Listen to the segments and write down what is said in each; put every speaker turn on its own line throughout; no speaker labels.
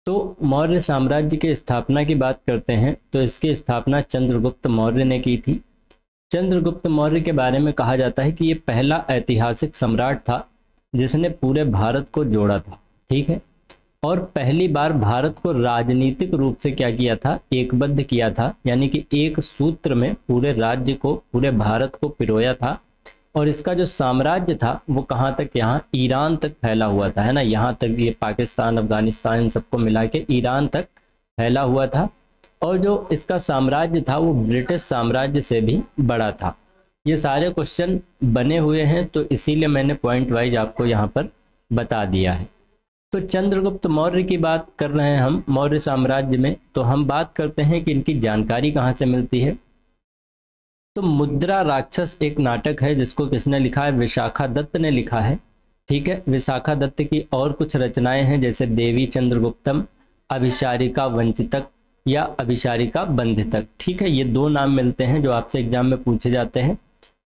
तो मौर्य साम्राज्य की स्थापना की बात करते हैं तो इसकी स्थापना चंद्रगुप्त मौर्य ने की थी। चंद्रगुप्त मौर्य के बारे में कहा जाता है कि ये पहला ऐतिहासिक सम्राट था जिसने पूरे भारत को जोड़ा था, ठीक है। और पहली बार भारत को राजनीतिक रूप से क्या किया था, एकबद्ध किया था, यानी कि एक सूत्र में पूरे राज्य को, पूरे भारत को पिरोया था। और इसका जो साम्राज्य था वो कहाँ तक, यहाँ ईरान तक फैला हुआ था, है ना। यहाँ तक, ये पाकिस्तान, अफगानिस्तान, इन सबको मिला के ईरान तक फैला हुआ था। और जो इसका साम्राज्य था वो ब्रिटिश साम्राज्य से भी बड़ा था। ये सारे क्वेश्चन बने हुए हैं तो इसीलिए मैंने पॉइंट वाइज आपको यहाँ पर बता दिया है। तो चंद्रगुप्त मौर्य की बात कर रहे हैं हम मौर्य साम्राज्य में, तो हम बात करते हैं कि इनकी जानकारी कहाँ से मिलती है। तो मुद्रा राक्षस एक नाटक है जिसको किसने लिखा है, विशाखा दत्त ने लिखा है, ठीक है। विशाखा दत्त की और कुछ रचनाएं हैं जैसे देवी चंद्रगुप्तम, अभिसारिका वंचितक या अभिसारिका बंधितक, ठीक है। ये दो नाम मिलते हैं जो आपसे एग्जाम में पूछे जाते हैं।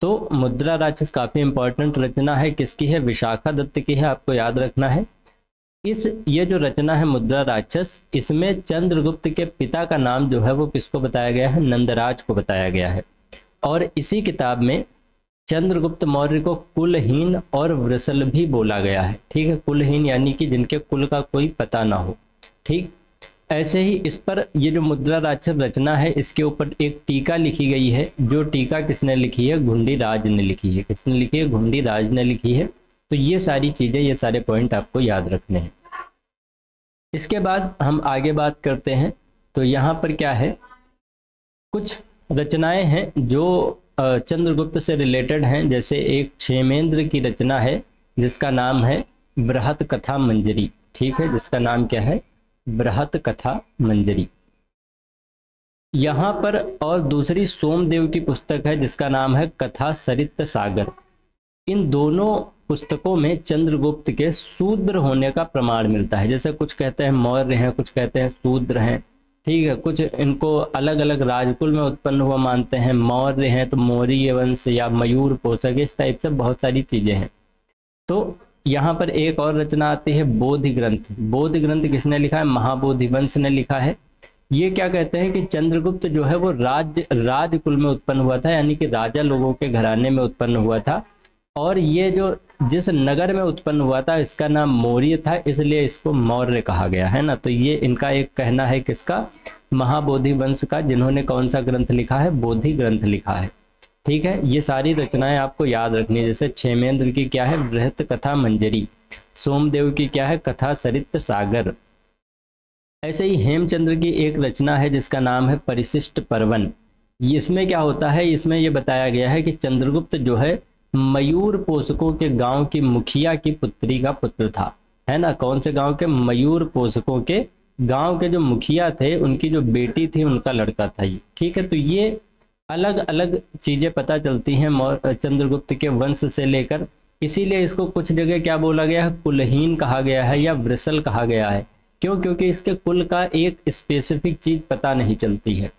तो मुद्रा राक्षस काफी इंपॉर्टेंट रचना है, किसकी है, विशाखा दत्त की है, आपको याद रखना है। ये जो रचना है मुद्रा राक्षस, इसमें चंद्रगुप्त के पिता का नाम जो है वो किसको बताया गया है, नंदराज को बताया गया है। और इसी किताब में चंद्रगुप्त मौर्य को कुलहीन और वृषल भी बोला गया है, ठीक है। कुलहीन यानी कि जिनके कुल का कोई पता ना हो, ठीक। ऐसे ही इस पर ये जो मुद्रा राक्षस रचना है इसके ऊपर एक टीका लिखी गई है, जो टीका किसने लिखी है, घुंडीराज ने लिखी है। किसने लिखी है, घुंडीराज ने लिखी है। तो ये सारी चीजें, ये सारे पॉइंट आपको याद रखने हैं। इसके बाद हम आगे बात करते हैं। तो यहाँ पर क्या है, कुछ रचनाएं हैं जो चंद्रगुप्त से रिलेटेड हैं। जैसे एक क्षेमेंद्र की रचना है जिसका नाम है बृहत कथा मंजरी, ठीक है, जिसका नाम क्या है, बृहत कथा मंजरी। यहाँ पर और दूसरी सोमदेव की पुस्तक है जिसका नाम है कथा सरित सागर। इन दोनों पुस्तकों में चंद्रगुप्त के शूद्र होने का प्रमाण मिलता है। जैसे कुछ कहते हैं मौर्य हैं, कुछ कहते हैं शूद्र हैं, ठीक है। कुछ इनको अलग अलग राजकुल में उत्पन्न हुआ मानते हैं, मौर्य हैं तो मौर्य वंश या मयूर पोषक, इस टाइप से बहुत सारी चीजें हैं। तो यहाँ पर एक और रचना आती है बोधि ग्रंथ। बोधि ग्रंथ किसने लिखा है, महाबोधि वंश ने लिखा है। ये क्या कहते हैं कि चंद्रगुप्त जो है वो राजकुल में उत्पन्न हुआ था, यानी कि राजा लोगों के घराने में उत्पन्न हुआ था। और ये जो जिस नगर में उत्पन्न हुआ था इसका नाम मौर्य था, इसलिए इसको मौर्य कहा गया, है ना। तो ये इनका एक कहना है, किसका, महाबोधि वंश का, जिन्होंने कौन सा ग्रंथ लिखा है, बोधि ग्रंथ लिखा है, ठीक है। ये सारी रचनाएं आपको याद रखनी है। जैसे क्षेमेंद्र की क्या है, बृहत कथा मंजरी, सोमदेव की क्या है, कथा सरित सागर। ऐसे ही हेमचंद्र की एक रचना है जिसका नाम है परिशिष्ट पर्वन। इसमें क्या होता है, इसमें यह बताया गया है कि चंद्रगुप्त जो है मयूर पोषकों के गांव की मुखिया की पुत्री का पुत्र था, है ना। कौन से गांव के, मयूर पोषकों के गांव के जो मुखिया थे उनकी जो बेटी थी उनका लड़का था ये, ठीक है। तो ये अलग अलग चीजें पता चलती हैं चंद्रगुप्त के वंश से लेकर, इसीलिए इसको कुछ जगह क्या बोला गया है, कुलहीन कहा गया है या वृषल कहा गया है। क्यों, क्योंकि इसके कुल का एक स्पेसिफिक चीज पता नहीं चलती है।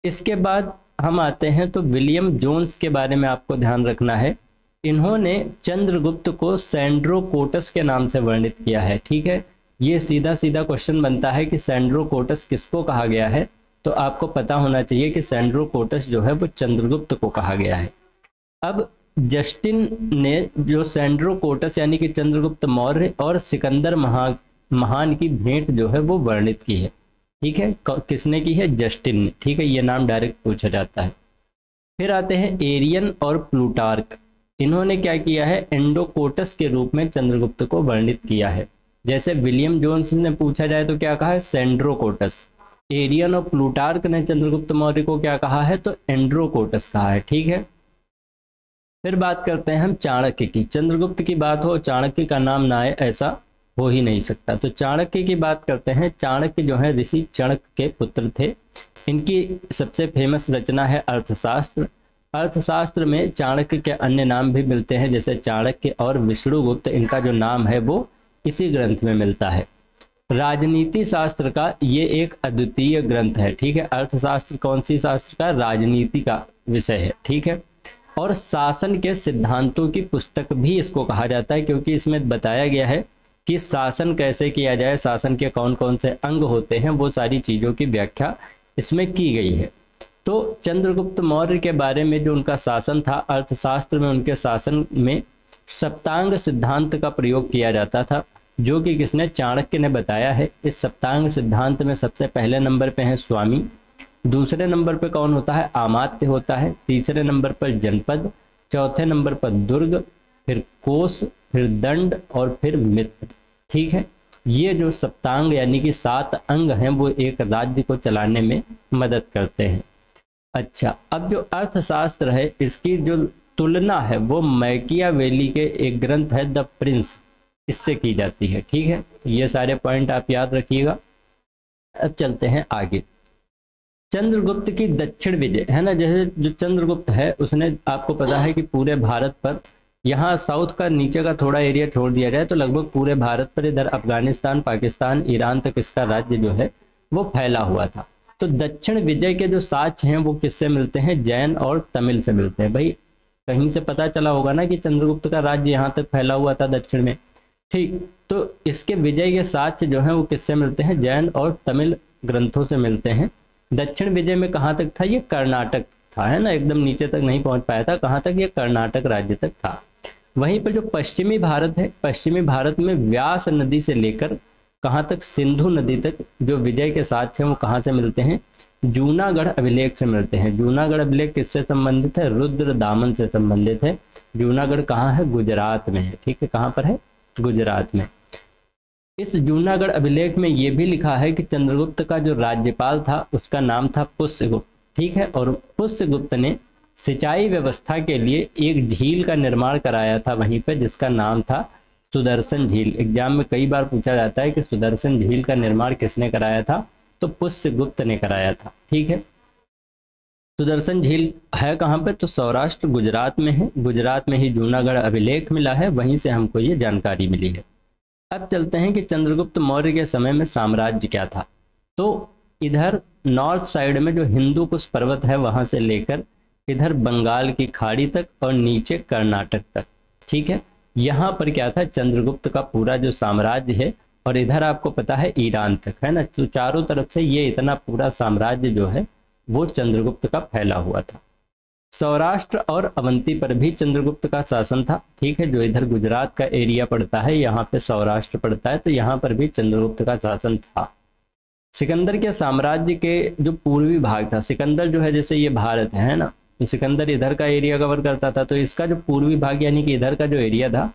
इसके बाद हम आते हैं तो विलियम जोन्स के बारे में आपको ध्यान रखना है। इन्होंने चंद्रगुप्त को सैंड्रोकोटस के नाम से वर्णित किया है, ठीक है। ये सीधा सीधा क्वेश्चन बनता है कि सैंड्रोकोटस किसको कहा गया है, तो आपको पता होना चाहिए कि सैंड्रोकोटस जो है वो चंद्रगुप्त को कहा गया है। अब जस्टिन ने जो सैंड्रोकोटस यानी कि चंद्रगुप्त मौर्य और सिकंदर महान की भेंट जो है वो वर्णित की है, ठीक है। किसने की है, जस्टिन ने, ठीक है। ये नाम डायरेक्ट पूछा जाता है। फिर आते हैं एरियन और प्लूटार्क। इन्होंने क्या किया है, एंडोकोटस के रूप में चंद्रगुप्त को वर्णित किया है। जैसे विलियम जोन्स ने पूछा जाए तो क्या कहा है, सैंड्रोकोटस। एरियन और प्लूटार्क ने चंद्रगुप्त मौर्य को क्या कहा है, तो एंड्रोकोटस कहा है, ठीक है। फिर बात करते हैं हम चाणक्य की। चंद्रगुप्त की बात हो, चाणक्य का नाम ना आए ऐसा हो ही नहीं सकता। तो चाणक्य की बात करते हैं। चाणक्य जो है ऋषि चाणक्य के पुत्र थे। इनकी सबसे फेमस रचना है अर्थशास्त्र। अर्थशास्त्र में चाणक्य के अन्य नाम भी मिलते हैं, जैसे चाणक्य और विष्णुगुप्त, इनका जो नाम है वो इसी ग्रंथ में मिलता है। राजनीति शास्त्र का ये एक अद्वितीय ग्रंथ है, ठीक है। अर्थशास्त्र कौन सी शास्त्र का, राजनीति का विषय है, ठीक है। और शासन के सिद्धांतों की पुस्तक भी इसको कहा जाता है, क्योंकि इसमें बताया गया है कि शासन कैसे किया जाए, शासन के कौन कौन से अंग होते हैं, वो सारी चीज़ों की व्याख्या इसमें की गई है। तो चंद्रगुप्त मौर्य के बारे में जो उनका शासन था, अर्थशास्त्र में उनके शासन में सप्तांग सिद्धांत का प्रयोग किया जाता था, जो कि किसने, चाणक्य ने बताया है। इस सप्तांग सिद्धांत में सबसे पहले नंबर पे है स्वामी, दूसरे नंबर पे कौन होता है, अमात्य होता है, तीसरे नंबर पर जनपद, चौथे नंबर पर दुर्ग, फिर कोष, फिर दंड और फिर मित्र। ठीक है, ये जो सप्तांग यानी कि 7 अंग हैं वो एक राज्य को चलाने में मदद करते हैं। अच्छा, अब जो अर्थशास्त्र है इसकी जो तुलना है वो मैकियावेली के एक ग्रंथ है द प्रिंस, इससे की जाती है। ठीक है, ये सारे पॉइंट आप याद रखिएगा। अब चलते हैं आगे। चंद्रगुप्त की दक्षिण विजय है ना, जैसे जो चंद्रगुप्त है उसने, आपको पता है कि पूरे भारत पर, यहाँ साउथ का नीचे का थोड़ा एरिया छोड़ दिया जाए तो लगभग पूरे भारत पर, इधर अफगानिस्तान, पाकिस्तान, ईरान तक इसका राज्य जो है वो फैला हुआ था। तो दक्षिण विजय के जो साक्ष्य हैं वो किससे मिलते हैं, जैन और तमिल से मिलते हैं। भाई कहीं से पता चला होगा ना कि चंद्रगुप्त का राज्य यहाँ तक फैला हुआ था दक्षिण में। ठीक, तो इसके विजय के साक्ष्य जो हैं वो किससे मिलते हैं, जैन और तमिल ग्रंथों से मिलते हैं। दक्षिण विजय में कहाँ तक था, ये कर्नाटक था, है ना, एकदम नीचे तक नहीं पहुंच पाया था। कहाँ तक, ये कर्नाटक राज्य तक था। वहीं पर जो पश्चिमी भारत है, पश्चिमी भारत में व्यास नदी से लेकर कहाँ तक, सिंधु नदी तक जो विजय के साक्ष्य हैं वो कहाँ से मिलते हैं, जूनागढ़ अभिलेख से मिलते हैं। जूनागढ़ अभिलेख किससे संबंधित है, रुद्र दामन से संबंधित है। जूनागढ़ कहाँ है, गुजरात में है। ठीक है, कहाँ पर है, गुजरात में। इस जूनागढ़ अभिलेख में ये भी लिखा है कि चंद्रगुप्त का जो राज्यपाल था उसका नाम था पुष्यगुप्त। ठीक है, और पुष्यगुप्त ने सिंचाई व्यवस्था के लिए एक झील का निर्माण कराया था वहीं पर, जिसका नाम था सुदर्शन झील। एग्जाम में कई बार पूछा जाता है कि सुदर्शन झील का निर्माण किसने कराया था, तो पुष्यगुप्त ने कराया था। ठीक है, सुदर्शन झील है कहाँ पर, तो सौराष्ट्र गुजरात में है। गुजरात में ही जूनागढ़ अभिलेख मिला है, वहीं से हमको ये जानकारी मिली है। अब चलते हैं कि चंद्रगुप्त मौर्य के समय में साम्राज्य क्या था। तो इधर नॉर्थ साइड में जो हिंदू कुश पर्वत है वहां से लेकर इधर बंगाल की खाड़ी तक और नीचे कर्नाटक तक। ठीक है, यहाँ पर क्या था, चंद्रगुप्त का पूरा जो साम्राज्य है, और इधर आपको पता है ईरान तक, है ना। तो चारों तरफ से ये इतना पूरा साम्राज्य जो है वो चंद्रगुप्त का फैला हुआ था। सौराष्ट्र और अवंती पर भी चंद्रगुप्त का शासन था। ठीक है, जो इधर गुजरात का एरिया पड़ता है यहाँ पे सौराष्ट्र पड़ता है, तो यहाँ पर भी चंद्रगुप्त का शासन था। सिकंदर के साम्राज्य के जो पूर्वी भाग था, सिकंदर जो है जैसे ये भारत है ना, तो सिकंदर इधर का एरिया कवर करता था, तो इसका जो पूर्वी भाग यानी कि इधर का जो एरिया था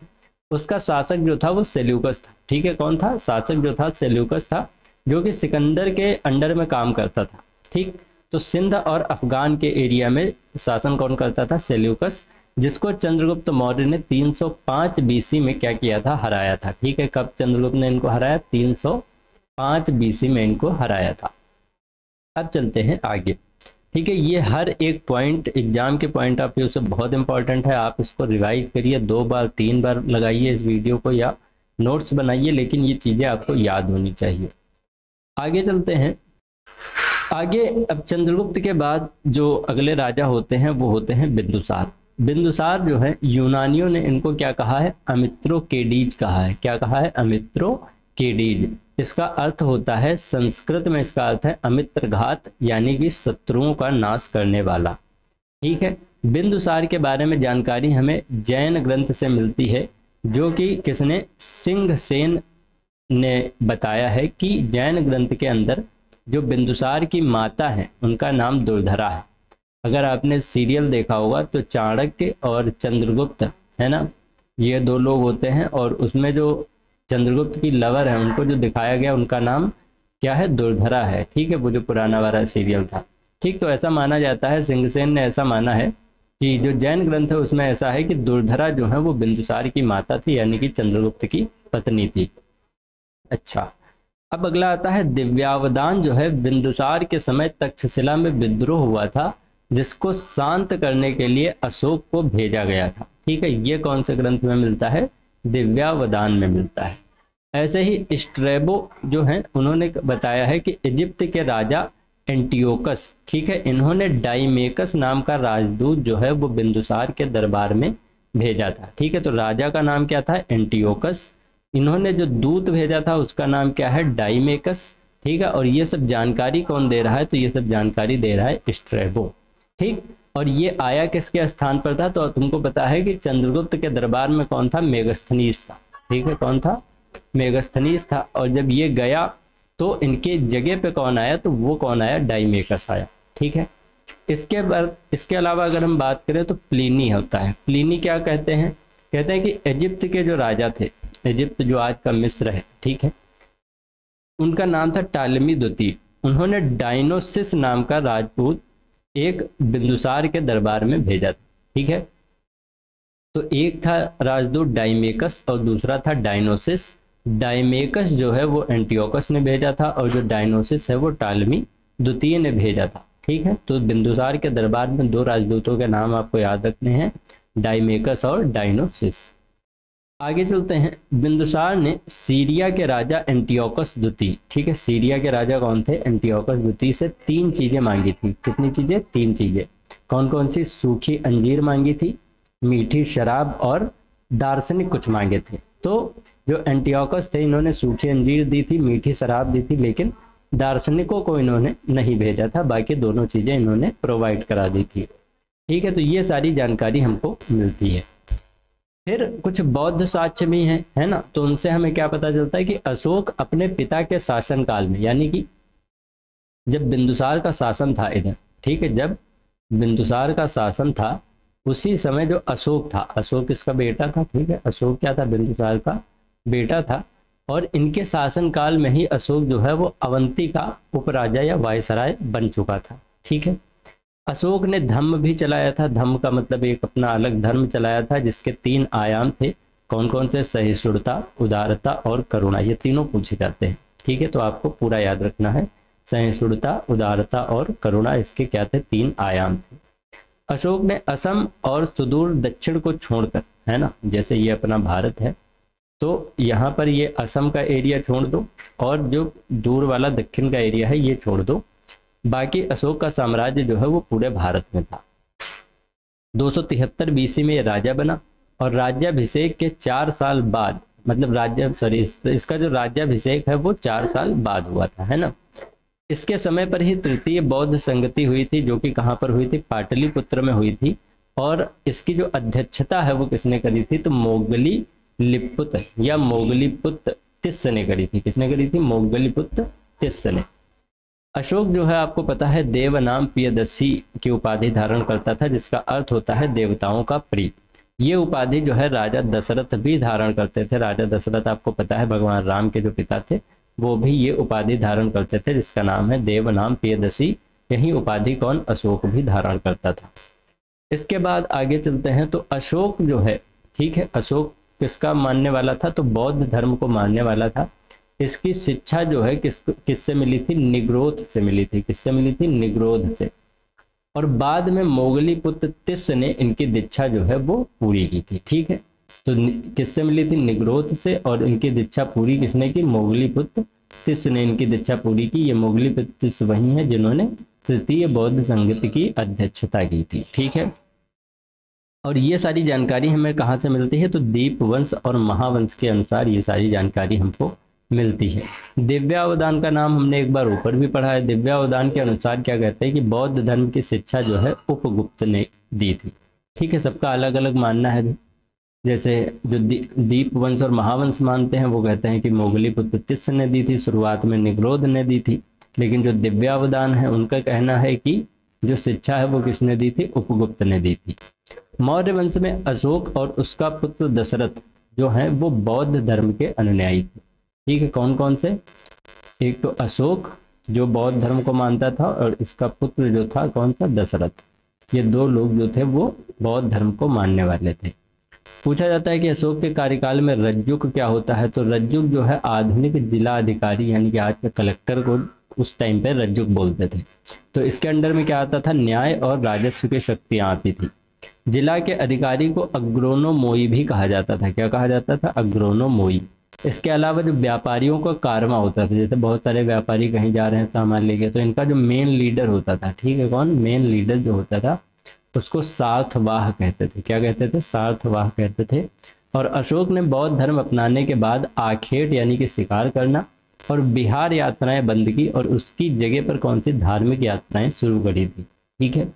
उसका शासक जो था वो सेल्यूकस था। ठीक है, कौन था, शासक जो था सेल्यूकस था, जो कि सिकंदर के अंडर में काम करता था। ठीक, तो सिंध और अफगान के एरिया में शासन कौन करता था, सेल्यूकस, जिसको चंद्रगुप्त मौर्य ने 305 बीसी में क्या किया था, हराया था। ठीक है, कब चंद्रगुप्त ने इनको हराया, 305 बीसी में इनको हराया था। अब चलते हैं आगे। ठीक है, ये हर एक पॉइंट एग्जाम के पॉइंट ऑफ व्यू से बहुत इंपॉर्टेंट है। आप इसको रिवाइज करिए, 2 बार 3 बार लगाइए इस वीडियो को या नोट्स बनाइए, लेकिन ये चीज़ें आपको याद होनी चाहिए। आगे चलते हैं। आगे अब चंद्रगुप्त के बाद जो अगले राजा होते हैं वो होते हैं बिंदुसार। बिंदुसार जो है यूनानियों ने इनको क्या कहा है, अमित्रोकेडीज कहा है। क्या कहा है, अमित्रोकेडीज। इसका अर्थ होता है, संस्कृत में इसका अर्थ है अमित्रघात, यानी कि शत्रुओं का नाश करने वाला। ठीक है, बिंदुसार के बारे में जानकारी हमें जैन ग्रंथ से मिलती है, जो कि किसने, सिंघसेन ने बताया है कि जैन ग्रंथ के अंदर जो बिंदुसार की माता है उनका नाम दुर्धरा है। अगर आपने सीरियल देखा होगा तो चाणक्य और चंद्रगुप्त, है ना, ये 2 लोग होते हैं, और उसमें जो चंद्रगुप्त की लवर है उनको जो दिखाया गया उनका नाम क्या है, दुर्धरा है। ठीक है, वो जो पुराना वाला सीरियल था। ठीक, तो ऐसा माना जाता है, सिंघसेन ने ऐसा माना है कि जो जैन ग्रंथ है उसमें ऐसा है कि दुर्धरा जो है वो बिंदुसार की माता थी, यानी कि चंद्रगुप्त की पत्नी थी। अच्छा, अब अगला आता है दिव्यावदान। जो है बिंदुसार के समय तक्षशिला में विद्रोह हुआ था, जिसको शांत करने के लिए अशोक को भेजा गया था। ठीक है, ये कौन से ग्रंथ में मिलता है, दिव्यावदान में मिलता है। ऐसे ही स्ट्रेबो जो है उन्होंने बताया है कि इजिप्ट के राजा एंटियोकस, ठीक है, इन्होंने डाइमेकस नाम का राजदूत जो है वो बिंदुसार के दरबार में भेजा था। ठीक है, तो राजा का नाम क्या था, एंटियोकस। इन्होंने जो दूत भेजा था उसका नाम क्या है, डाइमेकस। ठीक है, और ये सब जानकारी कौन दे रहा है, तो ये सब जानकारी दे रहा है स्ट्रैबो। ठीक, और ये आया किसके स्थान पर था, तो तुमको पता है कि चंद्रगुप्त के दरबार में कौन था, मेगस्थनीस था। ठीक है, कौन था, मेगस्थनीस था। और जब ये गया तो इनके जगह पे कौन आया, तो वो कौन आया, डाइमेकस आया। ठीक है, इसके बाद इसके अलावा अगर हम बात करें तो प्लिनी होता है। प्लिनी क्या कहते हैं, कहते हैं कि इजिप्ट के जो राजा थे, इजिप्ट जो आज का मिस्र है, ठीक है, उनका नाम था टालमी द्वितीय। उन्होंने डायनोसिस नाम का राजपूत एक बिंदुसार के दरबार में भेजा था। ठीक है, तो एक था राजदूत डाइमेकस और दूसरा था डायनोसिस। डाइमेकस जो है वो एंटियोकस ने भेजा था और जो डायनोसिस है वो टालमी द्वितीय ने भेजा था। ठीक है, तो बिंदुसार के दरबार में दो राजदूतों के नाम आपको याद रखने हैं, डाइमेकस और डायनोसिस। आगे चलते हैं। बिंदुसार ने सीरिया के राजा एंटियोकस द्वितीय, ठीक है, सीरिया के राजा कौन थे, एंटियोकस द्वितीय से 3 चीजें मांगी थी। कितनी चीजें, 3 चीजें। कौन कौन सी, सूखी अंजीर मांगी थी, मीठी शराब और दार्शनिक कुछ मांगे थे। तो जो एंटियोकस थे इन्होंने सूखी अंजीर दी थी, मीठी शराब दी थी, लेकिन दार्शनिकों को इन्होंने नहीं भेजा था, बाकी दोनों चीजें इन्होंने प्रोवाइड करा दी थी। ठीक है, तो ये सारी जानकारी हमको मिलती है। फिर कुछ बौद्ध साक्ष्य भी हैं, है ना, तो उनसे हमें क्या पता चलता है कि अशोक अपने पिता के शासनकाल में, यानी कि जब बिंदुसार का शासन था इधर, ठीक है, जब बिंदुसार का शासन था उसी समय जो अशोक था, अशोक इसका बेटा था। ठीक है, अशोक क्या था, बिंदुसार का बेटा था। और इनके शासनकाल में ही अशोक जो है वो अवंती का उपराजा या वायसराय बन चुका था। ठीक है, अशोक ने धम्म भी चलाया था। धम्म का मतलब एक अपना अलग धर्म चलाया था जिसके 3 आयाम थे। कौन कौन से, सहिष्णुता, उदारता और करुणा, ये तीनों पूछे जाते हैं। ठीक है, तो आपको पूरा याद रखना है, सहिष्णुता, उदारता और करुणा, इसके क्या थे, 3 आयाम थे। अशोक ने असम और सुदूर दक्षिण को छोड़कर, है ना, जैसे ये अपना भारत है तो यहाँ पर ये असम का एरिया छोड़ दो और जो दूर वाला दक्षिण का एरिया है ये छोड़ दो, बाकी अशोक का साम्राज्य जो है वो पूरे भारत में था। 273 बीसी में ये राजा बना और राज्याभिषेक के 4 साल बाद, मतलब इसका जो राज्याभिषेक है वो 4 साल बाद हुआ था, है ना। इसके समय पर ही तृतीय बौद्ध संगति हुई थी, जो कि कहाँ पर हुई थी, पाटलिपुत्र में हुई थी। और इसकी जो अध्यक्षता है वो किसने करी थी, तो मोगलीपुत्र या मोगलीपुत्र तिस्स ने करी थी। किसने करी थी, मोगलीपुत्र तिस्स ने। अशोक जो है आपको पता है देवनाम प्रियदर्शी की उपाधि धारण करता था, जिसका अर्थ होता है देवताओं का प्रिय। ये उपाधि जो है राजा दशरथ भी धारण करते थे। राजा दशरथ आपको पता है भगवान राम के जो पिता थे, वो भी ये उपाधि धारण करते थे, जिसका नाम है देवनाम प्रियदर्शी। यही उपाधि कौन, अशोक भी धारण करता था। इसके बाद आगे चलते हैं। तो अशोक जो है, ठीक है, अशोक किसका मानने वाला था, तो बौद्ध धर्म को मानने वाला था। इसकी शिक्षा जो है किससे मिली थी, निग्रोध से मिली थी। किससे मिली थी, निग्रोध से। और बाद में मोगलीपुत्र तिस्स ने इनकी दीक्षा जो है वो पूरी की थी। ठीक है, तो किससे मिली थी, निग्रोध से, और इनकी दीक्षा पूरी किसने की, मोगलीपुत्र तिस्स ने इनकी दीक्षा पूरी की। ये मोगलीपुत्र तिस्स वही है जिन्होंने तृतीय बौद्ध संगति की अध्यक्षता की थी। ठीक है, और ये सारी जानकारी हमें कहाँ से मिलती है, तो दीपवंश और महावंश के अनुसार ये सारी जानकारी हमको मिलती है। दिव्यावदान का नाम हमने एक बार ऊपर भी पढ़ा है। दिव्यावदान के अनुसार क्या कहते हैं कि बौद्ध धर्म की शिक्षा जो है उपगुप्त ने दी थी। ठीक है, सबका अलग अलग मानना है। जैसे जो दीपवंश और महावंश मानते हैं वो कहते हैं कि मोगलीपुत्र तिस्स ने दी थी, शुरुआत में निग्रोध ने दी थी। लेकिन जो दिव्यावदान है उनका कहना है कि जो शिक्षा है वो किसने दी थी, उपगुप्त ने दी थी। मौर्य वंश में अशोक और उसका पुत्र दशरथ जो है वो बौद्ध धर्म के अनुयायी थे। ठीक है, कौन कौन से, एक तो अशोक जो बौद्ध धर्म को मानता था और इसका पुत्र जो था कौन सा, दशरथ। ये 2 लोग जो थे वो बौद्ध धर्म को मानने वाले थे। पूछा जाता है कि अशोक के कार्यकाल में रज्जुक क्या होता है, तो रज्जुक जो है आधुनिक जिला अधिकारी यानी कि आज के कलेक्टर को उस टाइम पे रज्जुक बोलते थे। तो इसके अंडर में क्या आता था, न्याय और राजस्व की शक्तियां आती थी। जिला के अधिकारी को अग्रोनोमोई भी कहा जाता था। क्या कहा जाता था, अग्रोनोमोई। इसके अलावा जो व्यापारियों का कारमा होता था, जैसे बहुत सारे व्यापारी कहीं जा रहे हैं सामान लेके, तो इनका जो मेन लीडर होता था, ठीक है, कौन, मेन लीडर जो होता था उसको सार्थवाह कहते थे। क्या कहते थे, सार्थवाह कहते थे। और अशोक ने बौद्ध धर्म अपनाने के बाद आखेट यानी कि शिकार करना और बिहार यात्राएं बंद की और उसकी जगह पर कौन सी धार्मिक यात्राएं शुरू करी थी। ठीक है,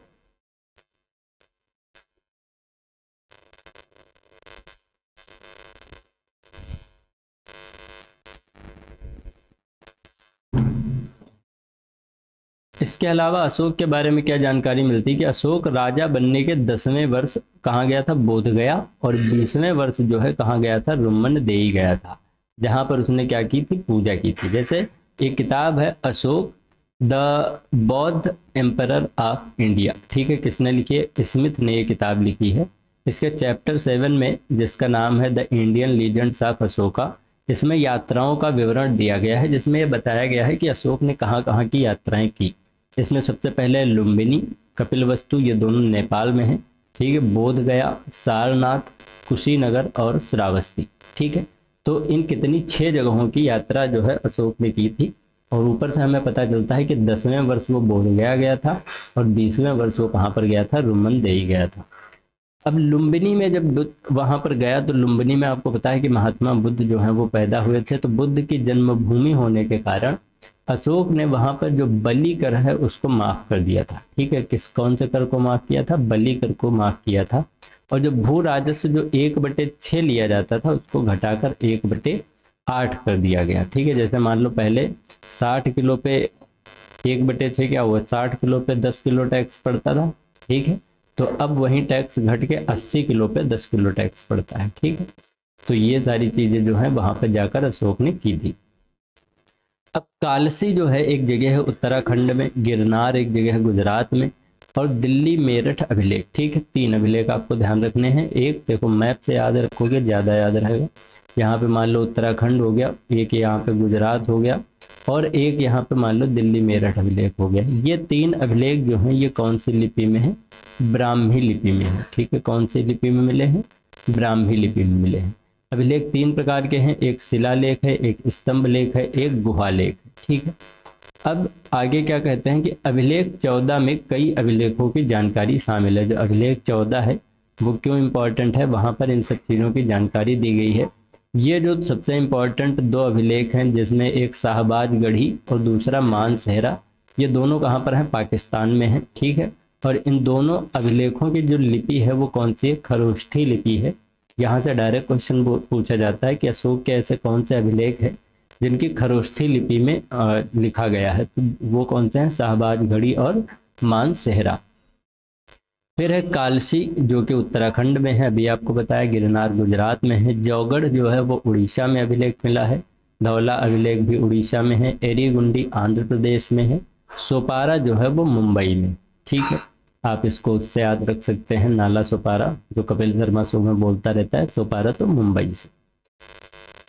इसके अलावा अशोक के बारे में क्या जानकारी मिलती है कि अशोक राजा बनने के 10वें वर्ष कहाँ गया था, बोध गया, और 20वें वर्ष जो है कहाँ गया था, रुमनदेई गया था, जहाँ पर उसने क्या की थी, पूजा की थी। जैसे एक किताब है अशोक द बौद्ध एम्परर ऑफ इंडिया, ठीक है, किसने लिखी है, स्मिथ ने ये किताब लिखी है। इसके चैप्टर 7 में जिसका नाम है the Indian legends of Ashoka, इसमें यात्राओं का विवरण दिया गया है, जिसमें यह बताया गया है कि अशोक ने कहाँ कहाँ की यात्राएं की। इसमें सबसे पहले लुम्बिनी, कपिलवस्तु, ये दोनों नेपाल में हैं, ठीक है, बोध गया, सारनाथ, कुशीनगर और श्रावस्ती। ठीक है, तो इन कितनी 6 जगहों की यात्रा जो है अशोक ने की थी। और ऊपर से हमें पता चलता है कि 10वें वर्ष वो बोध गया था और 20वें वर्ष वो कहाँ पर गया था, रुमनदेई गया था। अब लुम्बिनी में जब वहाँ पर गया तो लुम्बिनी में आपको पता है कि महात्मा बुद्ध जो है वो पैदा हुए थे, तो बुद्ध की जन्मभूमि होने के कारण अशोक ने वहां पर जो बलि कर है उसको माफ कर दिया था। ठीक है, कौन से कर को माफ किया था, बलि कर को माफ किया था। और जो भू राजस्व जो 1/6 लिया जाता था उसको घटाकर 1/8 कर दिया गया। ठीक है, जैसे मान लो पहले 60 किलो पे 1/6 क्या हुआ, 60 किलो पे 10 किलो टैक्स पड़ता था। ठीक है, तो अब वही टैक्स घट के 80 किलो पे 10 किलो टैक्स पड़ता है। ठीक है, तो ये सारी चीजें जो है वहां पर जाकर अशोक ने की थी। अब कालसी जो है एक जगह है उत्तराखंड में, गिरनार एक जगह है गुजरात में, और दिल्ली मेरठ अभिलेख। ठीक है, 3 अभिलेख आपको ध्यान रखने हैं। एक देखो मैप से याद रखोगे ज़्यादा याद रहेगा। यहाँ पे मान लो उत्तराखंड हो गया, एक यहाँ पे गुजरात हो गया, और एक यहाँ पे मान लो दिल्ली मेरठ अभिलेख हो गया। ये 3 अभिलेख जो हैं ये कौन सी लिपि में है, ब्राह्मी लिपि में है। ठीक है, कौन सी लिपि में मिले हैं, ब्राह्मी लिपि में मिले हैं। अभिलेख 3 प्रकार के हैं, एक शिलालेख है, एक स्तंभ लेख है, एक गुहा लेख है। ठीक है, अब आगे क्या कहते हैं कि अभिलेख 14 में कई अभिलेखों की जानकारी शामिल है। जो अभिलेख 14 है वो क्यों इम्पोर्टेंट है, वहाँ पर इन सब चीज़ों की जानकारी दी गई है। ये जो सबसे इम्पोर्टेंट 2 अभिलेख हैं, जिसमें एक शाहबाज गढ़ी और दूसरा मानसेहरा, ये दोनों कहाँ पर हैं, पाकिस्तान में हैं। ठीक है, और इन दोनों अभिलेखों की जो लिपि है वो कौन सी है, खरोष्ठी लिपि है। यहाँ से डायरेक्ट क्वेश्चन पूछा जाता है कि अशोक के ऐसे कौन से अभिलेख हैं जिनकी खरोष्ठी लिपि में लिखा गया है, तो वो कौन से हैं, शाहबाज गढ़ी और मानसेहरा। फिर है कालसी जो कि उत्तराखंड में है, अभी आपको बताया, गिरनार गुजरात में है, जौगढ़ जो है वो उड़ीसा में अभिलेख मिला है, धौला अभिलेख भी उड़ीसा में है, एरीगुंडी आंध्र प्रदेश में है, सोपारा जो है वो मुंबई में। ठीक है, आप इसको उससे याद रख सकते हैं, नाला सोपारा, जो कपिल शर्मा शो में बोलता रहता है, सोपारा तो मुंबई से।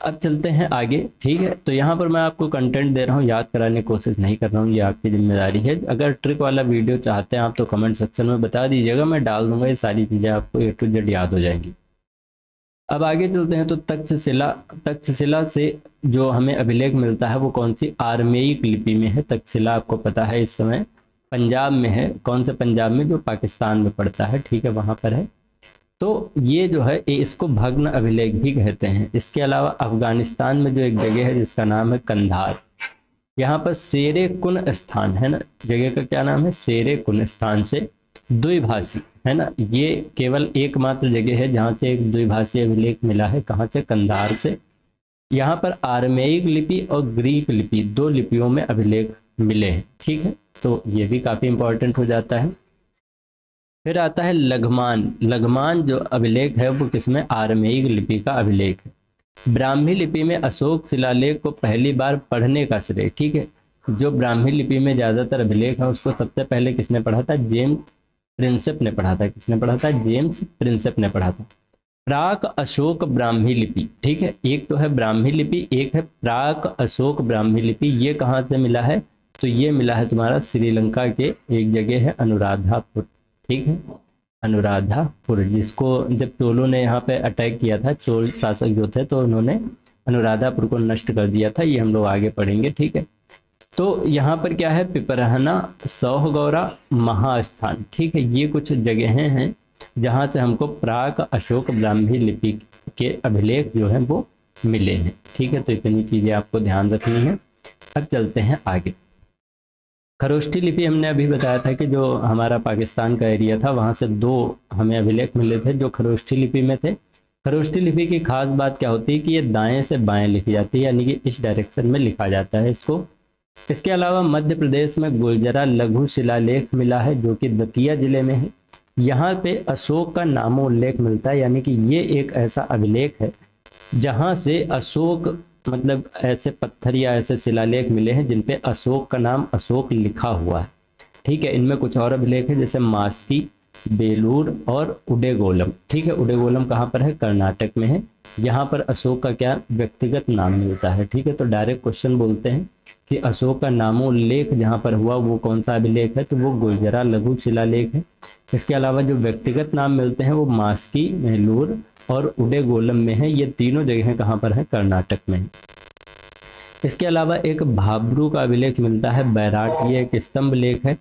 अब चलते हैं आगे। ठीक है, तो यहाँ पर मैं आपको कंटेंट दे रहा हूँ, याद कराने की कोशिश नहीं कर रहा हूँ, ये आपकी जिम्मेदारी है। अगर ट्रिक वाला वीडियो चाहते हैं आप तो कमेंट सेक्शन में बता दीजिएगा, मैं डाल दूंगा, ये सारी चीज़ें आपको A to Z याद हो जाएंगी। अब आगे चलते हैं तो तक्षशिला से जो हमें अभिलेख मिलता है वो कौन सी, आर्मेयिक लिपि में है। तक्षशिला आपको पता है इस समय पंजाब में है, कौन से पंजाब में, जो पाकिस्तान में पड़ता है। ठीक है, वहाँ पर है। तो ये जो है इसको भग्न अभिलेख भी कहते हैं। इसके अलावा अफगानिस्तान में जो एक जगह है जिसका नाम है कंधार, यहाँ पर शेरे कुन स्थान है ना, जगह का क्या नाम है, शेरे कुन स्थान से द्विभाषी है ना, ये केवल एकमात्र जगह है जहाँ से एक द्विभाषी अभिलेख मिला है। कहाँ से, कंधार से। यहाँ पर आर्मेयिक लिपि और ग्रीक लिपि 2 लिपियों में अभिलेख मिले हैं। ठीक है, तो ये भी काफ़ी इंपॉर्टेंट हो जाता है। फिर आता है लघमान जो अभिलेख है वो किसमें, आर्मेयिक लिपि का अभिलेख है। ब्राह्मी लिपि में अशोक शिलालेख को पहली बार पढ़ने का श्रेय, ठीक है, जो ब्राह्मी लिपि में ज़्यादातर अभिलेख है उसको सबसे पहले किसने पढ़ा था, जेम्स प्रिंसेप ने पढ़ा था। किसने पढ़ा था, जेम्स प्रिंसेप ने पढ़ा था। प्राक अशोक ब्राह्मी लिपि, ठीक है, एक तो है ब्राह्मी लिपि, एक है प्राक अशोक ब्राह्मी लिपि। ये कहाँ से मिला है, तो ये मिला है तुम्हारा श्रीलंका के एक जगह है अनुराधापुर। ठीक है, अनुराधापुर, जिसको जब चोलों ने यहाँ पे अटैक किया था, चोल शासक जो थे, तो उन्होंने अनुराधापुर को नष्ट कर दिया था। ये हम लोग आगे पढ़ेंगे। ठीक है, तो यहाँ पर क्या है, पिपरहना, सौहगौरा, महास्थान। ठीक है, ये कुछ जगहें हैं जहाँ से हमको प्राक अशोक ब्राह्मी लिपि के अभिलेख जो हैं वो मिले हैं। ठीक है, तो इतनी चीज़ें आपको ध्यान रखनी है। अब चलते हैं आगे। खरोष्ठी लिपि हमने अभी बताया था कि जो हमारा पाकिस्तान का एरिया था वहाँ से 2 हमें अभिलेख मिले थे जो खरोष्ठी लिपि में थे। खरोष्ठी लिपि की खास बात क्या होती है कि ये दाएं से बाएं लिखी जाती है, यानी कि इस डायरेक्शन में लिखा जाता है इसको। इसके अलावा मध्य प्रदेश में गुर्जरा लघु शिलालेख मिला है जो कि दतिया जिले में है। यहाँ पे अशोक का नामोल्लेख मिलता है, यानी कि ये एक ऐसा अभिलेख है जहाँ से अशोक मतलब ऐसे पत्थर या ऐसे शिलालेख मिले हैं जिन पे अशोक का नाम अशोक लिखा हुआ है। ठीक है, इनमें कुछ और अभिलेख है जैसे मास्की, बेलूर और उडेगोलम। ठीक है, उडेगोलम कहाँ पर है? कर्नाटक में है। यहाँ पर अशोक का क्या व्यक्तिगत नाम मिलता है। ठीक है, तो डायरेक्ट क्वेश्चन बोलते हैं कि अशोक का नामोल्लेख जहाँ पर हुआ वो कौन सा अभिलेख है, तो वो गुर्जरा लघु शिलालेख है। इसके अलावा जो व्यक्तिगत नाम मिलते हैं वो मास्की, बेलूर और उडेगोलम में है। ये तीनों जगह कहाँ पर है? कर्नाटक में है। इसके अलावा एक भाब्रू का अभिलेख मिलता है बैराट, ये एक स्तंभ लेख है।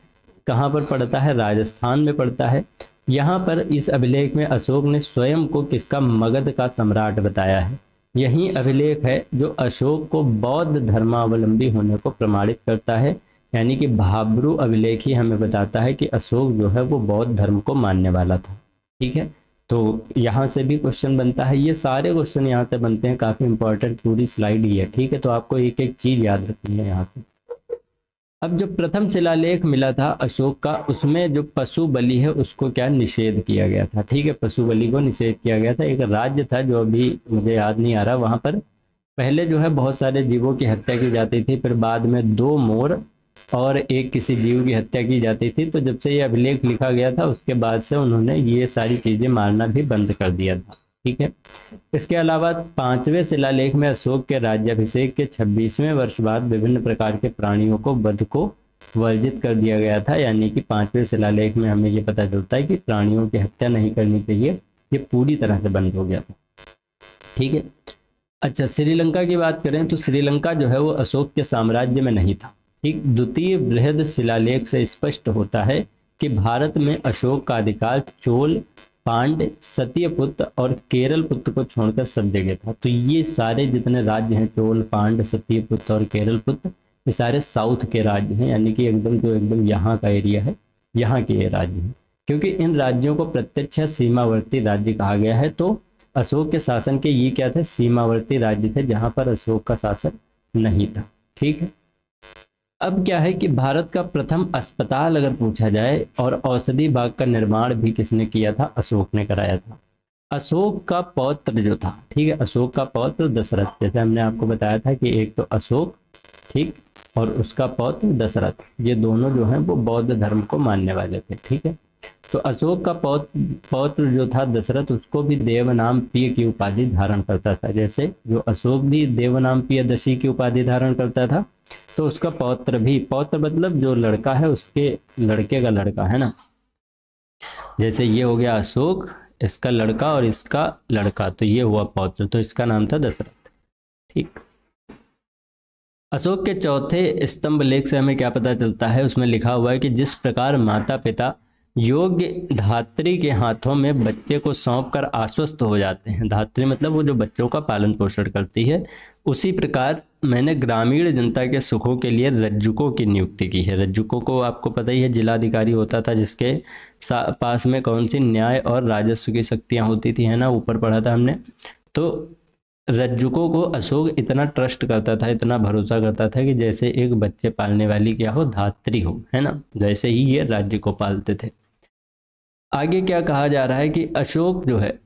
कहाँ पर पड़ता है? राजस्थान में पड़ता है। यहाँ पर इस अभिलेख में अशोक ने स्वयं को किसका? मगध का सम्राट बताया है। यही अभिलेख है जो अशोक को बौद्ध धर्मावलंबी होने को प्रमाणित करता है, यानी कि भाब्रू अभिलेख ही हमें बताता है कि अशोक जो है वो बौद्ध धर्म को मानने वाला था। ठीक है, तो यहाँ से भी क्वेश्चन बनता है। ये सारे क्वेश्चन यहाँ से बनते हैं, काफ़ी इंपॉर्टेंट पूरी स्लाइड ही है। ठीक है, तो आपको एक एक चीज़ याद रखनी है यहाँ से। अब जो प्रथम शिलालेख मिला था अशोक का, उसमें जो पशु बलि है उसको क्या निषेध किया गया था। ठीक है, पशु बलि को निषेध किया गया था। एक राज्य था जो अभी मुझे याद नहीं आ रहा, वहाँ पर पहले जो है बहुत सारे जीवों की हत्या की जाती थी, फिर बाद में 2 मोर और एक किसी जीव की हत्या की जाती थी। तो जब से ये अभिलेख लिखा गया था उसके बाद से उन्होंने ये सारी चीज़ें मारना भी बंद कर दिया था। ठीक है, इसके अलावा 5वें शिलालेख में अशोक के राज्याभिषेक के 26वें वर्ष बाद विभिन्न प्रकार के प्राणियों को वध को वर्जित कर दिया गया था, यानी कि 5वें शिलालेख में हमें ये पता चलता है कि प्राणियों की हत्या नहीं करनी चाहिए, ये पूरी तरह से बंद हो गया था। ठीक है, अच्छा श्रीलंका की बात करें तो श्रीलंका जो है वो अशोक के साम्राज्य में नहीं था। ठीक, द्वितीय बृहद शिलालेख से स्पष्ट होता है कि भारत में अशोक का अधिकार चोल, पांड्य, सत्यपुत्र और केरल पुत्र को छोड़कर सब जगह था। तो ये सारे जितने राज्य हैं, चोल, पांड्य, सत्यपुत्र और केरल पुत्र, ये सारे साउथ के राज्य हैं, यानी कि एकदम जो एकदम यहाँ का एरिया है, यहाँ के ये राज्य हैं। क्योंकि इन राज्यों को प्रत्यक्ष सीमावर्ती राज्य कहा गया है, तो अशोक के शासन के ये क्या थे? सीमावर्ती राज्य थे जहाँ पर अशोक का शासन नहीं था। ठीक है, अब क्या है कि भारत का प्रथम अस्पताल अगर पूछा जाए और औषधि बाग का निर्माण भी किसने किया था? अशोक ने कराया था। अशोक का पौत्र जो था, ठीक है, अशोक का पौत्र दशरथ, जैसे हमने आपको बताया था कि एक तो अशोक, ठीक, और उसका पौत्र दशरथ, ये दोनों जो हैं वो बौद्ध धर्म को मानने वाले थे। ठीक है, तो अशोक का पौत्र जो था दशरथ, उसको भी देवनाम प्रिय की उपाधि धारण करता था। जैसे जो अशोक भी देवनाम प्रियदर्शी की उपाधि धारण करता था, तो उसका पौत्र भी, पौत्र मतलब जो लड़का है उसके लड़के का लड़का है ना, जैसे ये हो गया अशोक, इसका लड़का और इसका लड़का, तो ये हुआ पौत्र, तो इसका नाम था दशरथ। ठीक, अशोक के चौथे स्तंभ लेख से हमें क्या पता चलता है? उसमें लिखा हुआ है कि जिस प्रकार माता पिता योग्य धात्री के हाथों में बच्चे को सौंपकर आश्वस्त हो जाते हैं, धात्री मतलब वो जो बच्चों का पालन पोषण करती है, उसी प्रकार मैंने ग्रामीण जनता के सुखों के लिए रज्जुकों की नियुक्ति की है। रज्जुकों को आपको पता ही है, जिलाधिकारी होता था जिसके पास में कौन सी न्याय और राजस्व की शक्तियाँ होती थी, है ना, ऊपर पढ़ा था हमने। तो रज्जुकों को अशोक इतना ट्रस्ट करता था, इतना भरोसा करता था कि जैसे एक बच्चे पालने वाली क्या हो, धात्री हो, है ना, जैसे ही ये राज्य को पालते थे। आगे क्या कहा जा रहा है कि अशोक जो है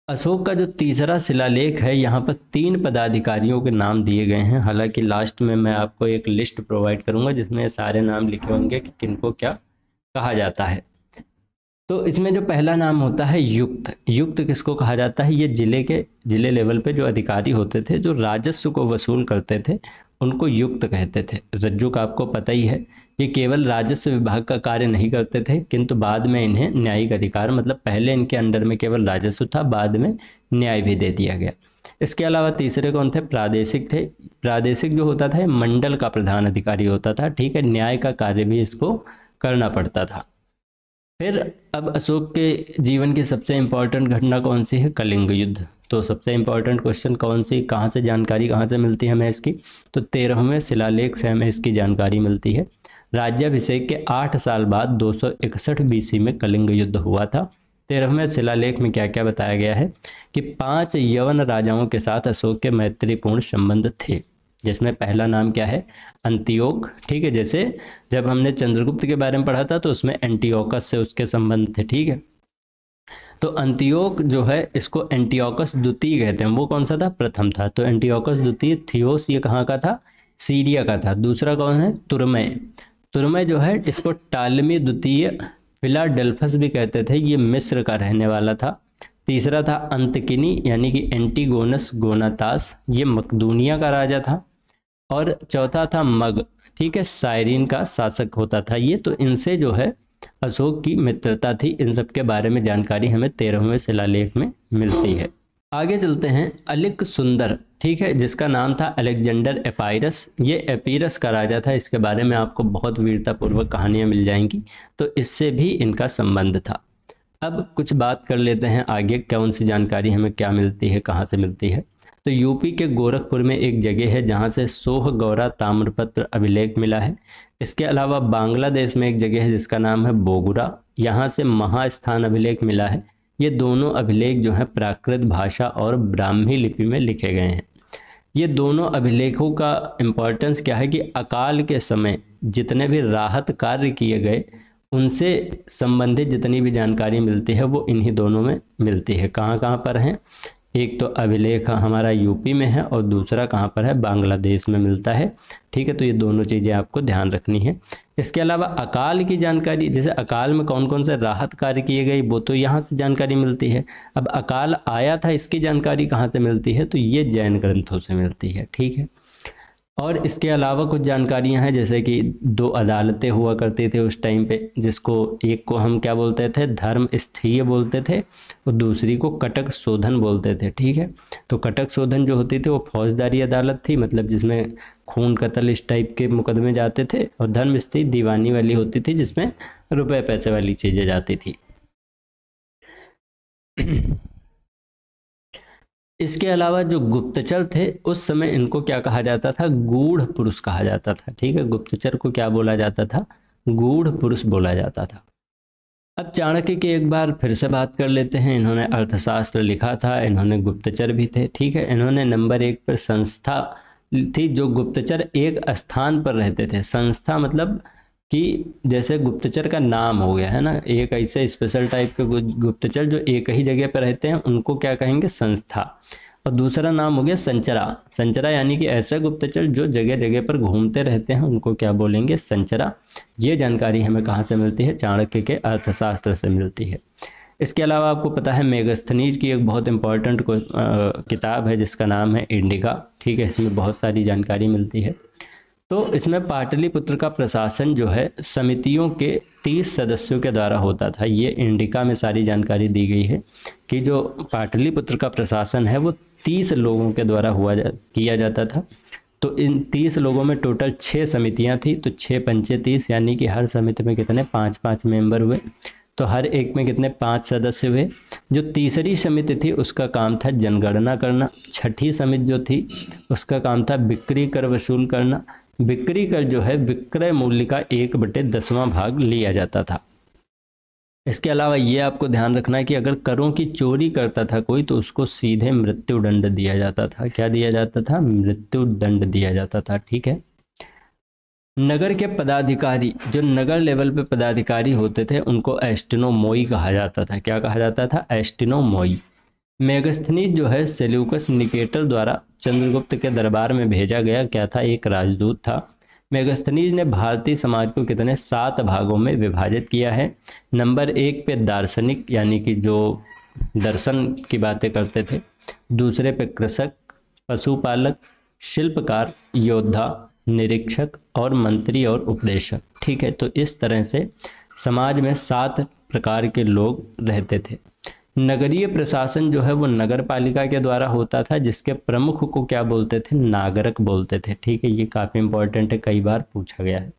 अशोक का जो तीसरा शिलालेख है, यहाँ पर 3 पदाधिकारियों के नाम दिए गए हैं। हालांकि लास्ट में मैं आपको एक लिस्ट प्रोवाइड करूंगा जिसमें सारे नाम लिखे होंगे कि किनको क्या कहा जाता है। तो इसमें जो पहला नाम होता है युक्त, युक्त किसको कहा जाता है? ये जिले लेवल पे जो अधिकारी होते थे, जो राजस्व को वसूल करते थे, उनको युक्त कहते थे। रज्जुक आपको पता ही है, ये केवल राजस्व विभाग का कार्य नहीं करते थे, किंतु बाद में इन्हें न्यायिक अधिकार, मतलब पहले इनके अंडर में केवल राजस्व था, बाद में न्याय भी दे दिया गया। इसके अलावा तीसरे कौन थे? प्रादेशिक थे। प्रादेशिक जो होता था मंडल का प्रधान अधिकारी होता था। ठीक है, न्याय का कार्य भी इसको करना पड़ता था। फिर अब अशोक के जीवन की सबसे इम्पोर्टेंट घटना कौन सी है? कलिंग युद्ध। तो सबसे इम्पोर्टेंट क्वेश्चन कौन सी, कहाँ से जानकारी कहाँ से मिलती है हमें इसकी? तो 13वें शिलालेख से हमें इसकी जानकारी मिलती है। राज्याभिषेक के 8 साल बाद 261 BC में कलिंग युद्ध हुआ था। 13वें शिलालेख में क्या क्या बताया गया है कि 5 यवन राजाओं के साथ अशोक के मैत्रीपूर्ण संबंध थे, जिसमें पहला नाम क्या है? अंतियोक। ठीक है, जैसे जब हमने चंद्रगुप्त के बारे में पढ़ा था तो उसमें एंटियोकस से उसके संबंध थे। ठीक है, तो अंतियोक जो है इसको एंटियोकस द्वितीय कहते हैं। वो कौन सा था? प्रथम था। तो एंटियोकस द्वितीय, थियोस ये कहाँ का था? सीरिया का था। दूसरा कौन है? तुरमय। तुरमय जो है इसको टालमी द्वितीय फिलाडेल्फस भी कहते थे, ये मिस्र का रहने वाला था। तीसरा था अंतकिनी यानी कि एंटीगोनस गोनातास, ये मकदूनिया का राजा था। और चौथा था मग, ठीक है, साइरिन का शासक होता था ये। तो इनसे जो है अशोक की मित्रता थी। इन सब के बारे में जानकारी हमें 13वें शिलालेख में मिलती है। आगे चलते हैं। अलिक सुंदर, ठीक है, जिसका नाम था अलेक्जेंडर एपाइरस, ये एपीरस का राजा था। इसके बारे में आपको बहुत वीरतापूर्वक कहानियां मिल जाएंगी, तो इससे भी इनका संबंध था। अब कुछ बात कर लेते हैं आगे कौन सी जानकारी हमें क्या मिलती है, कहाँ से मिलती है। तो यूपी के गोरखपुर में एक जगह है जहाँ से सोह गौरा ताम्रपत्र अभिलेख मिला है। इसके अलावा बांग्लादेश में एक जगह है जिसका नाम है बोगुरा, यहाँ से महास्थान अभिलेख मिला है। ये दोनों अभिलेख जो है प्राकृत भाषा और ब्राह्मी लिपि में लिखे गए हैं। ये दोनों अभिलेखों का इम्पोर्टेंस क्या है कि अकाल के समय जितने भी राहत कार्य किए गए उनसे संबंधित जितनी भी जानकारी मिलती है वो इन्हीं दोनों में मिलती है। कहाँ कहाँ पर हैं? एक तो अभिलेख हमारा यूपी में है और दूसरा कहाँ पर है? बांग्लादेश में मिलता है। ठीक है, तो ये दोनों चीज़ें आपको ध्यान रखनी है। इसके अलावा अकाल की जानकारी, जैसे अकाल में कौन कौन से राहत कार्य किए गए वो तो यहाँ से जानकारी मिलती है। अब अकाल आया था इसकी जानकारी कहाँ से मिलती है? तो ये जैन ग्रंथों से मिलती है। ठीक है, और इसके अलावा कुछ जानकारियां हैं, जैसे कि 2 अदालतें हुआ करती थी उस टाइम पे, जिसको एक को हम क्या बोलते थे? धर्म स्थीय बोलते थे, और दूसरी को कटक शोधन बोलते थे। ठीक है, तो कटक शोधन जो होती थी वो फौजदारी अदालत थी, मतलब जिसमें खून कत्ल इस टाइप के मुकदमे जाते थे, और धर्म स्थीय दीवानी वाली होती थी जिसमें रुपए पैसे वाली चीज़ें जाती थी। इसके अलावा जो गुप्तचर थे उस समय इनको क्या कहा जाता था? गूढ़ पुरुष कहा जाता था। ठीक है, गुप्तचर को क्या बोला जाता था? गूढ़ पुरुष बोला जाता था। अब चाणक्य की एक बार फिर से बात कर लेते हैं। इन्होंने अर्थशास्त्र लिखा था, इन्होंने गुप्तचर भी थे। ठीक है, इन्होंने नंबर 1 पर संस्था थी, जो गुप्तचर एक स्थान पर रहते थे। संस्था मतलब कि जैसे गुप्तचर का नाम हो गया है ना, एक ऐसे स्पेशल टाइप के गुप्तचर जो एक ही जगह पर रहते हैं उनको क्या कहेंगे? संस्था। और दूसरा नाम हो गया संचरा। संचरा यानी कि ऐसे गुप्तचर जो जगह जगह पर घूमते रहते हैं उनको क्या बोलेंगे? संचरा। ये जानकारी हमें कहाँ से मिलती है? चाणक्य के अर्थशास्त्र से मिलती है। इसके अलावा आपको पता है मेगस्थनीज की एक बहुत इंपॉर्टेंट किताब है जिसका नाम है इंडिका। ठीक है, इसमें बहुत सारी जानकारी मिलती है। तो इसमें पाटलिपुत्र का प्रशासन जो है समितियों के 30 सदस्यों के द्वारा होता था। ये इंडिका में सारी जानकारी दी गई है कि जो पाटलिपुत्र का प्रशासन है वो 30 लोगों के द्वारा किया जाता था। तो इन 30 लोगों में टोटल 6 समितियां थी, तो 6 पंचे 30, यानी कि हर समिति में कितने? 5-5 मेंबर हुए, तो हर एक में कितने? 5 सदस्य हुए। जो तीसरी समिति थी उसका काम था जनगणना करना। छठी समिति जो थी उसका काम था बिक्री कर वसूल करना। बिक्री कर जो है विक्रय मूल्य का 1/10वां भाग लिया जाता था। इसके अलावा ये आपको ध्यान रखना है कि अगर करों की चोरी करता था कोई तो उसको सीधे मृत्यु दंड दिया जाता था। क्या दिया जाता था? मृत्यु दंड दिया जाता था। ठीक है, नगर के पदाधिकारी, जो नगर लेवल पे पदाधिकारी होते थे उनको एस्टिनोमोई कहा जाता था। क्या कहा जाता था? एस्टिनोमोई। मेगस्थनीज जो है सेल्यूकस निकेटर द्वारा चंद्रगुप्त के दरबार में भेजा गया क्या था? एक राजदूत था। मेगस्थनीज ने भारतीय समाज को कितने? 7 भागों में विभाजित किया है। नंबर 1 पे दार्शनिक यानी कि जो दर्शन की बातें करते थे। दूसरे पे कृषक, पशुपालक, शिल्पकार, योद्धा, निरीक्षक और मंत्री और उपदेशक। ठीक है, तो इस तरह से समाज में 7 प्रकार के लोग रहते थे। नगरीय प्रशासन जो है वो नगर पालिका के द्वारा होता था, जिसके प्रमुख को क्या बोलते थे? नागरक बोलते थे। ठीक है, ये काफी इंपॉर्टेंट है, कई बार पूछा गया है।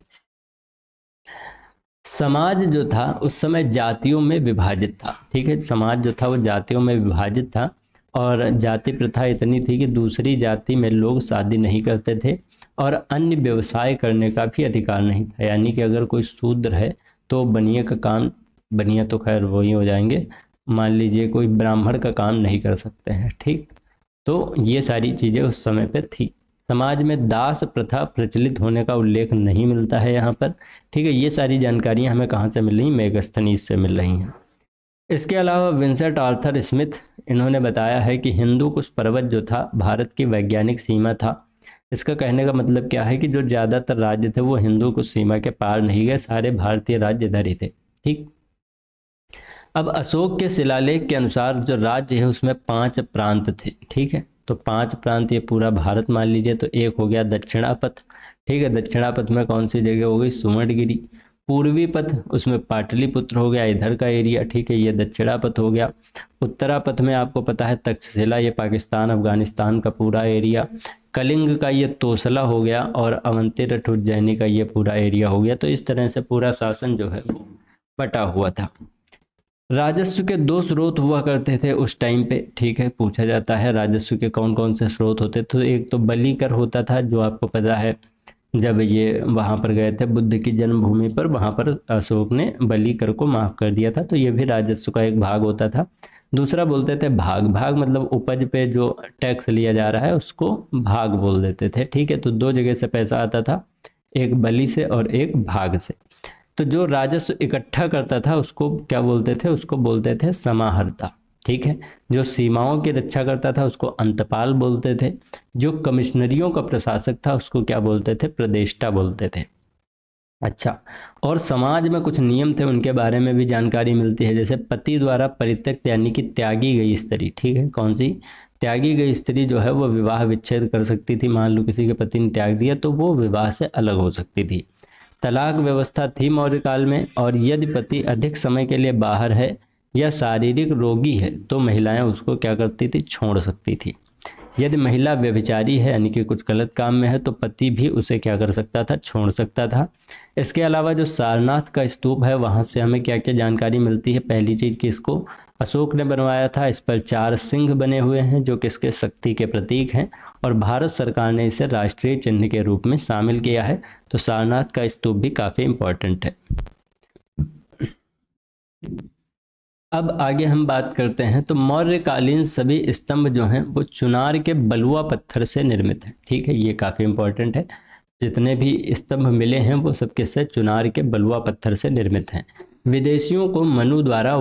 समाज जो था उस समय जातियों में विभाजित था, ठीक है। समाज जो था वो जातियों में विभाजित था और जाति प्रथा इतनी थी कि दूसरी जाति में लोग शादी नहीं करते थे और अन्य व्यवसाय करने का भी अधिकार नहीं था। यानी कि अगर कोई शूद्र है तो बनिए का काम, बनिया तो खैर वही हो जाएंगे, मान लीजिए कोई ब्राह्मण का काम नहीं कर सकते हैं, ठीक। तो ये सारी चीज़ें उस समय पे थी। समाज में दास प्रथा प्रचलित होने का उल्लेख नहीं मिलता है यहाँ पर, ठीक है। ये सारी जानकारियाँ हमें कहाँ से मिल रही, मेगास्थनीज से मिल रही हैं। इसके अलावा विंसेंट आर्थर स्मिथ, इन्होंने बताया है कि हिंदू कुश पर्वत जो था भारत की वैज्ञानिक सीमा था। इसका कहने का मतलब क्या है कि जो ज़्यादातर राज्य थे वो हिंदू कुश सीमा के पार नहीं गए, सारे भारतीय राज्य इधर ही थे, ठीक। अब अशोक के शिलालेख के अनुसार जो राज्य है उसमें 5 प्रांत थे, ठीक है। तो 5 प्रांत ये पूरा भारत मान लीजिए। तो एक हो गया दक्षिणापथ, ठीक है। दक्षिणापथ में कौन सी जगह हो गई, सुवर्णगिरी। पूर्वी पथ उसमें पाटलिपुत्र हो गया, इधर का एरिया, ठीक है, ये दक्षिणापथ हो गया। उत्तरापथ में आपको पता है तक्षशिला, ये पाकिस्तान अफगानिस्तान का पूरा एरिया। कलिंग का ये तोसला हो गया और अवंती रठ उज्जैनी का ये पूरा एरिया हो गया। तो इस तरह से पूरा शासन जो है वो बटा हुआ था। राजस्व के 2 स्रोत हुआ करते थे उस टाइम पे, ठीक है। पूछा जाता है राजस्व के कौन कौन से स्रोत होते थे। तो एक तो बलि कर होता था, जो आपको पता है जब ये वहाँ पर गए थे बुद्ध की जन्मभूमि पर, वहाँ पर अशोक ने बलि कर को माफ़ कर दिया था, तो ये भी राजस्व का एक भाग होता था। दूसरा बोलते थे भाग। भाग मतलब उपज पे जो टैक्स लिया जा रहा है उसको भाग बोल देते थे, ठीक है। तो 2 जगह से पैसा आता था, एक बलि से और एक भाग से। तो जो राजस्व इकट्ठा करता था उसको क्या बोलते थे, उसको बोलते थे समाहर्ता, ठीक है। जो सीमाओं की रक्षा करता था उसको अंतपाल बोलते थे। जो कमिश्नरियों का प्रशासक था उसको क्या बोलते थे, प्रदेष्टा बोलते थे। अच्छा, और समाज में कुछ नियम थे उनके बारे में भी जानकारी मिलती है। जैसे पति द्वारा परित्यक्त यानी कि त्यागी गई स्त्री, ठीक है। कौन सी, त्यागी गई स्त्री जो है वो विवाह विच्छेद कर सकती थी। मान लो किसी के पति ने त्याग दिया तो वो विवाह से अलग हो सकती थी। तलाक व्यवस्था थी मौर्य काल में, और यदि पति अधिक समय के लिए बाहर है या शारीरिक रोगी है तो महिलाएं उसको क्या करती थी, छोड़ सकती थी। यदि महिला व्यभिचारी है यानी कि कुछ गलत काम में है तो पति भी उसे क्या कर सकता था, छोड़ सकता था। इसके अलावा जो सारनाथ का स्तूप है वहाँ से हमें क्या क्या जानकारी मिलती है। पहली चीज़ कि इसको अशोक ने बनवाया था। इस पर 4 सिंह बने हुए हैं जो किसके, शक्ति के प्रतीक हैं, और भारत सरकार ने इसे राष्ट्रीय चिन्ह के रूप में शामिल किया है। तो सारनाथ का स्तूप भी काफ़ी इम्पोर्टेंट है। अब आगे हम बात करते हैं। तो मौर्यकालीन सभी स्तंभ जो हैं वो चुनार के बलुआ पत्थर से निर्मित हैं, ठीक है। ये काफ़ी इम्पोर्टेंट है। जितने भी स्तंभ मिले हैं वो सब किससे, चुनार के बलुआ पत्थर से निर्मित हैं। विदेशियों को मनु द्वारा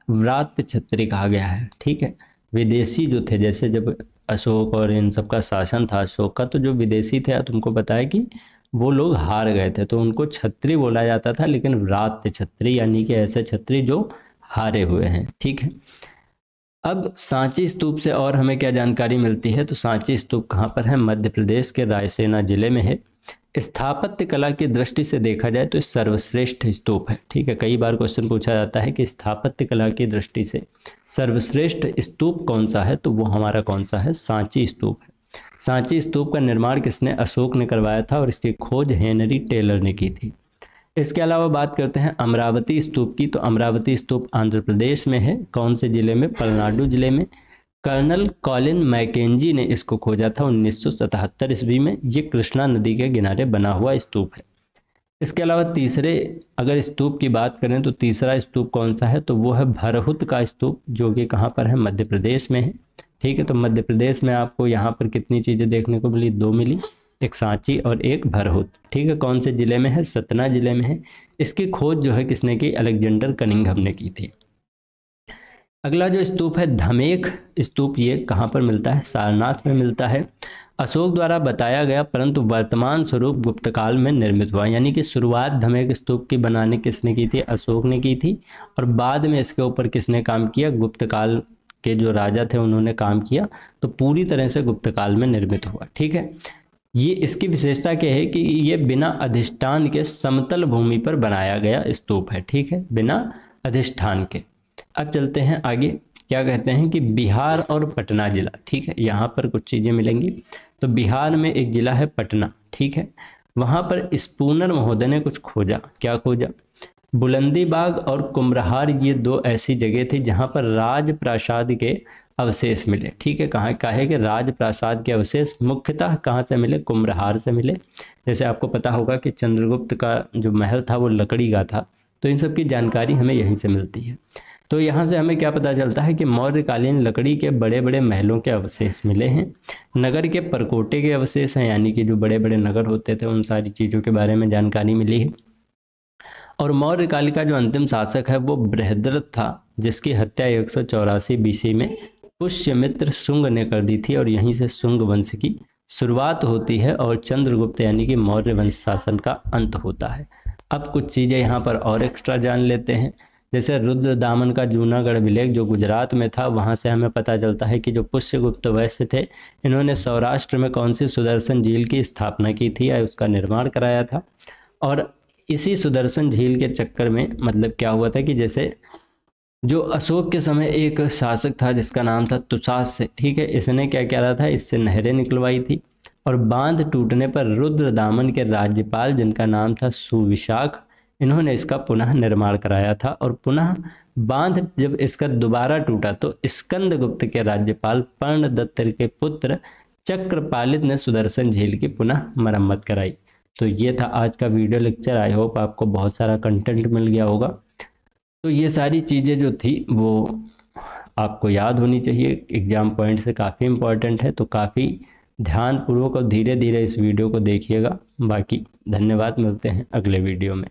व्रात छत्री कहा गया है, ठीक है। विदेशी जो थे, जैसे जब अशोक और इन सब का शासन था अशोक का, तो जो विदेशी थे तुमको बताया कि वो लोग हार गए थे तो उनको छत्री बोला जाता था, लेकिन व्रात छत्री यानी कि ऐसे छत्री जो हारे हुए हैं, ठीक है। अब सांची स्तूप से और हमें क्या जानकारी मिलती है। तो सांची स्तूप कहाँ पर है, मध्य प्रदेश के रायसेना जिले में है। स्थापत्य कला की दृष्टि से देखा जाए तो सर्वश्रेष्ठ स्तूप है, ठीक है। कई बार क्वेश्चन पूछा जाता है कि स्थापत्य कला की दृष्टि से सर्वश्रेष्ठ स्तूप कौन सा है, तो वो हमारा कौन सा है, सांची स्तूप है। सांची स्तूप का निर्माण किसने, अशोक ने करवाया था, और इसकी खोज हेनरी टेलर ने की थी। इसके अलावा बात करते हैं अमरावती स्तूप की। तो अमरावती स्तूप आंध्र प्रदेश में है। कौन से जिले में, पलनाडु जिले में। कर्नल कॉलिन मैकेंजी ने इसको खोजा था 1977 ईस्वी में। ये कृष्णा नदी के किनारे बना हुआ स्तूप है। इसके अलावा तीसरे अगर स्तूप की बात करें तो तीसरा स्तूप कौन सा है, तो वो है भरहुत का स्तूप, जो कि कहाँ पर है, मध्य प्रदेश में है, ठीक है। तो मध्य प्रदेश में आपको यहाँ पर कितनी चीज़ें देखने को मिली, 2 मिली, एक सांची और एक भरहुत, ठीक है। कौन से जिले में है, सतना जिले में है। इसकी खोज जो है किसने की, अलेक्जेंडर कनिंघम ने की थी। अगला जो स्तूप है धमेख स्तूप, ये कहाँ पर मिलता है, सारनाथ में मिलता है। अशोक द्वारा बताया गया परंतु वर्तमान स्वरूप गुप्त काल में निर्मित हुआ। यानी कि शुरुआत धमेख स्तूप की बनाने किसने की थी, अशोक ने की थी, और बाद में इसके ऊपर किसने काम किया, गुप्त काल के जो राजा थे उन्होंने काम किया। तो पूरी तरह से गुप्त काल में निर्मित हुआ, ठीक है। ये इसकी विशेषता क्या है कि ये बिना अधिष्ठान के समतल भूमि पर बनाया गया स्तूप है, ठीक है, बिना अधिष्ठान के। अब चलते हैं आगे, क्या कहते हैं कि बिहार और पटना जिला, ठीक है। यहाँ पर कुछ चीज़ें मिलेंगी। तो बिहार में एक जिला है पटना, ठीक है। वहाँ पर स्पूनर महोदय ने कुछ खोजा। क्या खोजा? बुलंदी बाग और कुम्भरहार ये दो ऐसी जगह थी जहाँ पर राजप्रासाद के अवशेष मिले। ठीक है, कहे कि राजप्रासाद के अवशेष मुख्यतः कहाँ से मिले? कुम्भरहार से मिले। जैसे आपको पता होगा कि चंद्रगुप्त का जो महल था वो लकड़ी का था, तो इन सब की जानकारी हमें यहीं से मिलती है। तो यहाँ से हमें क्या पता चलता है कि मौर्यकालीन लकड़ी के बड़े बड़े महलों के अवशेष मिले हैं, नगर के परकोटे के अवशेष हैं, यानी कि जो बड़े बड़े नगर होते थे उन सारी चीज़ों के बारे में जानकारी मिली है। और मौर्यकाल का जो अंतिम शासक है वो बृहद्रथ था, जिसकी हत्या 184 BC में पुष्यमित्र शुंग ने कर दी थी, और यहीं से शुंग वंश की शुरुआत होती है और चंद्रगुप्त यानी कि मौर्य वंश शासन का अंत होता है। अब कुछ चीज़ें यहाँ पर और एक्स्ट्रा जान लेते हैं। जैसे रुद्रदामन का जूनागढ़ विलेख जो गुजरात में था, वहाँ से हमें पता चलता है कि जो पुष्यगुप्त वैश्य थे इन्होंने सौराष्ट्र में कौन सी सुदर्शन झील की स्थापना की थी या उसका निर्माण कराया था। और इसी सुदर्शन झील के चक्कर में मतलब क्या हुआ था कि जैसे जो अशोक के समय एक शासक था जिसका नाम था तुषास्य, ठीक है, इसने क्या किया था, इससे नहरें निकलवाई थी, और बांध टूटने पर रुद्रदामन के राज्यपाल जिनका नाम था सुविशाख, इन्होंने इसका पुनः निर्माण कराया था। और पुनः बांध जब इसका दोबारा टूटा तो स्कंदगुप्त के राज्यपाल पर्णदत्त के पुत्र चक्रपालित ने सुदर्शन झील की पुनः मरम्मत कराई। तो ये था आज का वीडियो लेक्चर। आई होप आपको बहुत सारा कंटेंट मिल गया होगा। तो ये सारी चीज़ें जो थी वो आपको याद होनी चाहिए, एग्जाम पॉइंट से काफ़ी इम्पॉर्टेंट है, तो काफ़ी ध्यानपूर्वक और धीरे धीरे इस वीडियो को देखिएगा। बाकी धन्यवाद, मिलते हैं अगले वीडियो में।